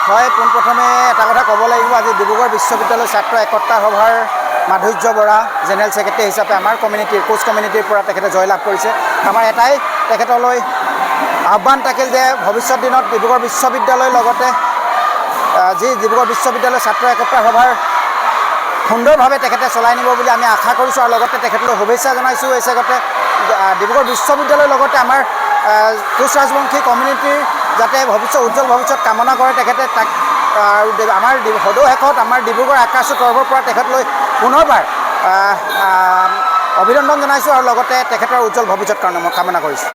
হয়, পোনপ্ৰথমে এটা কথা ক'ব লাগিব, আজি ডিব্ৰুগড় বিশ্ববিদ্যালয় ছাত্ৰ একতা সভাৰ মাধুৰ্য বৰা জেনেৰেল ছেক্ৰেটাৰী হিচাপে আমাৰ কমিউনিটিৰ কোচ কমিউনিটিৰ পৰা তেখেতে জয়লাভ কৰিছে। আমাৰ এটাই তেখেতলৈ আহ্বান থাকিল যে ভৱিষ্যত দিনত ডিব্ৰুগড় বিশ্ববিদ্যালয়ৰ লগতে যি ডিব্ৰুগড় বিশ্ববিদ্যালয় ছাত্ৰ একতা সভাৰ সুন্দৰভাৱে তেখেতে চলাই নিব বুলি আমি আশা কৰিছোঁ আৰু লগতে তেখেতলৈ শুভেচ্ছা জনাইছোঁ। এই চেগতে ডিব্ৰুগড় বিশ্ববিদ্যালয়ৰ লগতে আমাৰ কোচ ৰাজবংশী কমিউনিটিৰ যাতে উজ্জ্বল ভৱিষ্যত কামনা কৰে তেখেতে, তাক আৰু আমাৰ সদৌ শেষত আমাৰ ডিব্ৰুগড় আকাশৰ তৰফৰ পৰা তেখেতলৈ পুনৰবাৰ অভিনন্দন জনাইছোঁ আৰু লগতে তেখেতৰ উজ্জ্বল ভৱিষ্যত কামনা কৰিছোঁ।